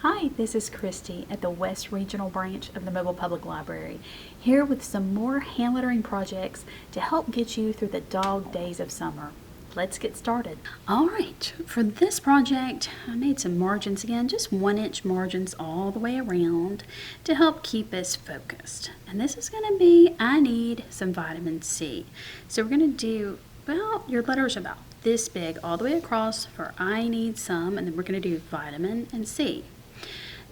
Hi, this is Christy at the West Regional Branch of the Mobile Public Library, here with some more hand lettering projects to help get you through the dog days of summer. Let's get started. All right, for this project, I made some margins again, just 1-inch margins all the way around to help keep us focused. And this is going to be, I need some vitamin C. So we're going to do, well, your letters about this big all the way across for I need some, and then we're going to do vitamin and C.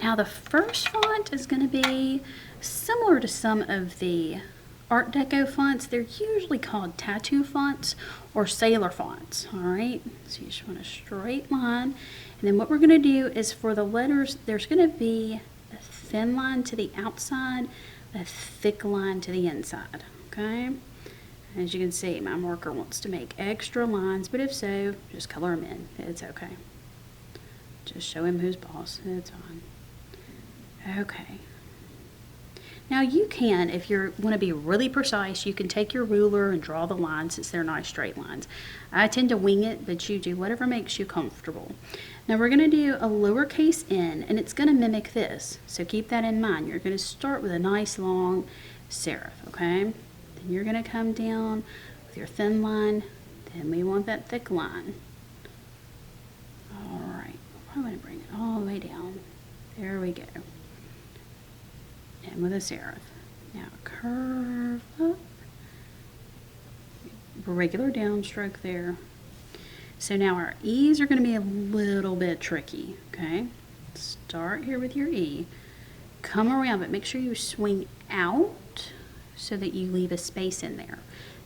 Now the first font is going to be similar to some of the Art Deco fonts. They're usually called tattoo fonts or sailor fonts, all right? So you just want a straight line. And then what we're going to do is for the letters, there's going to be a thin line to the outside, a thick line to the inside, okay? As you can see, my marker wants to make extra lines, but if so, just color them in. It's okay. Just show him who's boss. It's on. Okay. Now you can, if you want to be really precise, you can take your ruler and draw the lines since they're nice straight lines. I tend to wing it, but you do whatever makes you comfortable. Now we're going to do a lowercase n, and it's going to mimic this. So keep that in mind. You're going to start with a nice long serif, okay? Then you're going to come down with your thin line. Then we want that thick line. All right. I'm going to bring it all the way down. There we go. And with a serif. Now curve up. Regular downstroke there. So now our E's are going to be a little bit tricky, okay? Start here with your E. Come around, but make sure you swing out so that you leave a space in there.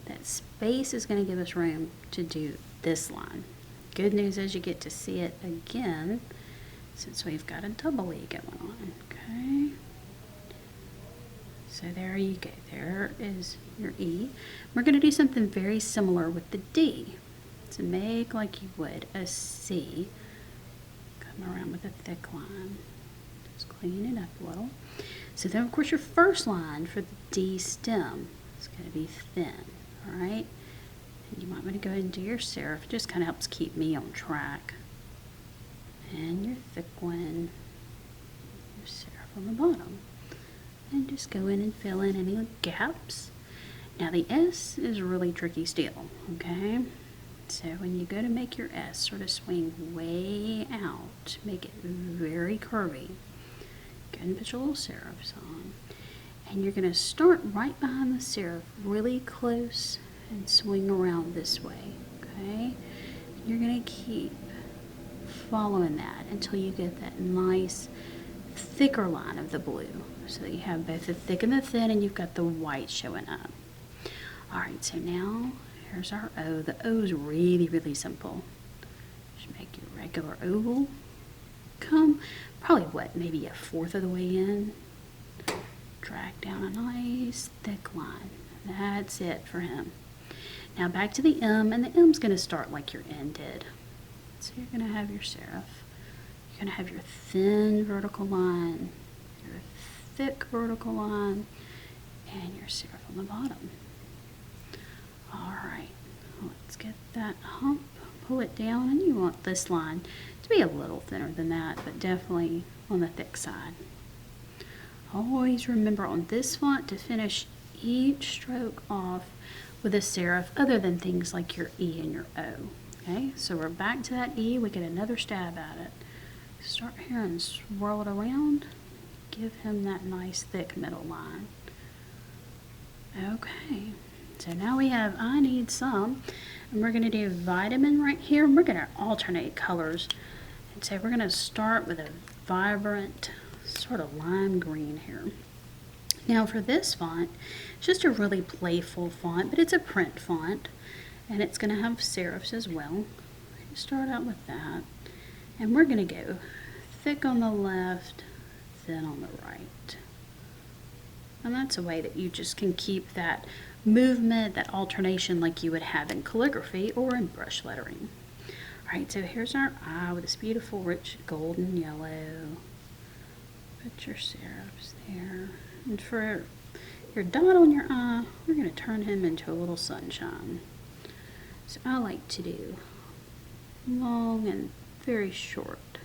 That space is going to give us room to do this line. Good news is you get to see it again since we've got a double E going on, okay? So there you go. There is your E. We're going to do something very similar with the D. So make like you would a C. Come around with a thick line. Just clean it up a little. So then, of course, your first line for the D stem is going to be thin, all right? And you might want to go ahead and do your serif. It just kind of helps keep me on track. And your thick one, your serif on the bottom. And just go in and fill in any gaps. Now the S is really tricky still, okay? So when you go to make your S, sort of swing way out. Make it very curvy. Go ahead and put your little serifs on. And you're going to start right behind the serif, really close, and swing around this way, okay? You're going to keep following that until you get that nice thicker line of the blue, so that you have both the thick and the thin, and you've got the white showing up. All right, so now here's our O. The O is really, really simple. Just make your regular oval. Come probably maybe 1/4 of the way in. Drag down a nice thick line. That's it for him. Now back to the M, and the M's going to start like your N did. So you're going to have your serif. You're going to have your thin vertical line, your thick vertical line, and your serif on the bottom. All right, let's get that hump, pull it down, and you want this line to be a little thinner than that, but definitely on the thick side. Always remember on this font to finish each stroke off with a serif other than things like your E and your O. Okay, so we're back to that E. We get another stab at it. Start here and swirl it around. Give him that nice thick middle line. Okay, so now we have I need some, and we're going to do vitamin right here. We're going to alternate colors. And so we're going to start with a vibrant sort of lime green here. Now for this font, it's just a really playful font, but it's a print font, and it's going to have serifs as well. You start out with that, and we're going to go thick on the left, thin on the right. And that's a way that you just can keep that movement, that alternation like you would have in calligraphy or in brush lettering. All right, so here's our eye with this beautiful rich golden yellow. Put your serifs there. And for your dot on your eye, we're going to turn him into a little sunshine. So I like to do long and very short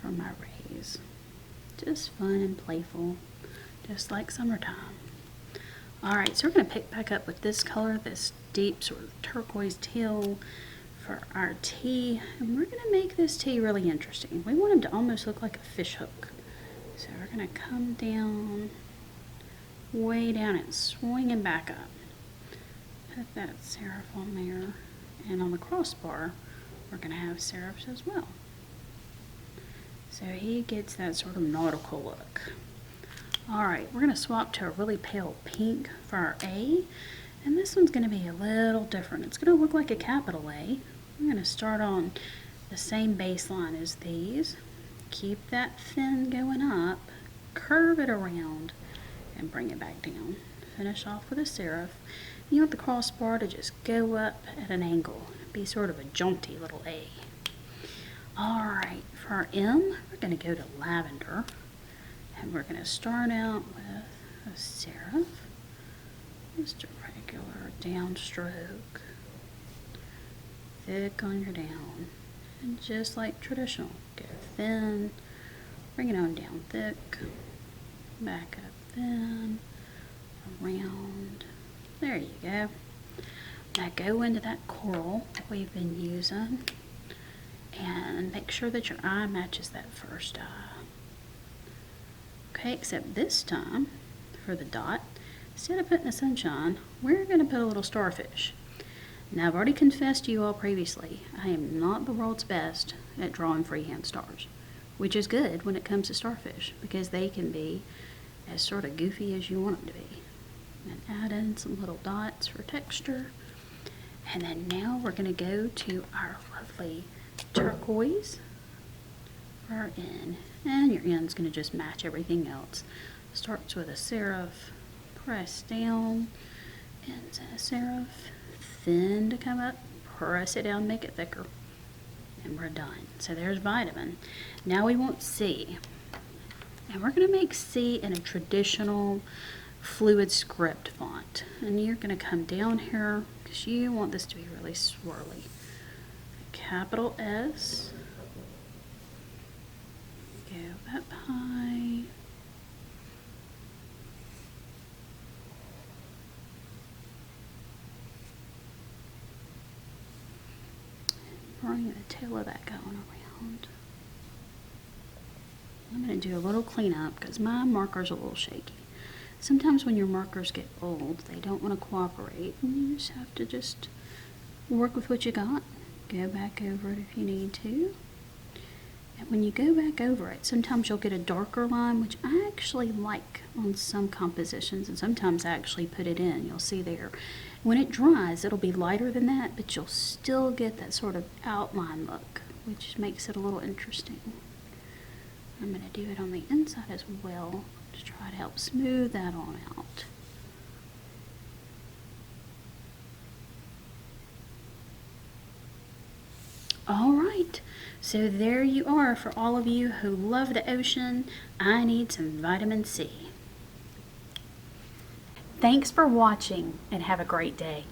for my rays. Just fun and playful, just like summertime. Alright, so we're going to pick back up with this color, this deep sort of turquoise teal for our T. And we're going to make this T really interesting. We want him to almost look like a fish hook. So we're going to come down, way down and swing him back up. Put that serif on there. And on the crossbar, we're going to have serifs as well. So he gets that sort of nautical look. Alright, we're going to swap to a really pale pink for our A. And this one's going to be a little different. It's going to look like a capital A. We're going to start on the same baseline as these. Keep that fin going up, curve it around, and bring it back down. Finish off with a serif. You want the crossbar to just go up at an angle. Be sort of a jaunty little A. Alright, for our M, we're going to go to lavender. And we're going to start out with a serif. Just a regular downstroke. Thick on your down. And just like traditional, go thin, bring it on down thick, back up thin, around. There you go. Now go into that coral that we've been using and make sure that your eye matches that first eye. Okay, except this time for the dot, instead of putting a sunshine, we're going to put a little starfish. Now I've already confessed to you all previously, I am not the world's best at drawing freehand stars, which is good when it comes to starfish because they can be as sort of goofy as you want them to be. And add in some little dots for texture. And then now we're going to go to our lovely turquoise for our N. And your N's going to just match everything else. Starts with a serif, press down, ends in a serif, thin to come up, press it down, make it thicker. And we're done. So there's vitamin. Now we want C. And we're going to make C in a traditional fluid script font. And you're going to come down here because you want this to be really swirly. Capital S. Go up high. Bring the tail of that going around. I'm going to do a little cleanup because my marker's a little shaky. Sometimes when your markers get old, they don't want to cooperate, and you just have to just work with what you got. Go back over it if you need to. And when you go back over it, sometimes you'll get a darker line, which I actually like on some compositions, and sometimes I actually put it in. You'll see there. When it dries, it'll be lighter than that, but you'll still get that sort of outline look, which makes it a little interesting. I'm going to do it on the inside as well to try to help smooth that on out. All right, so there you are for all of you who love the ocean. I need some vitamin C. Thanks for watching and have a great day.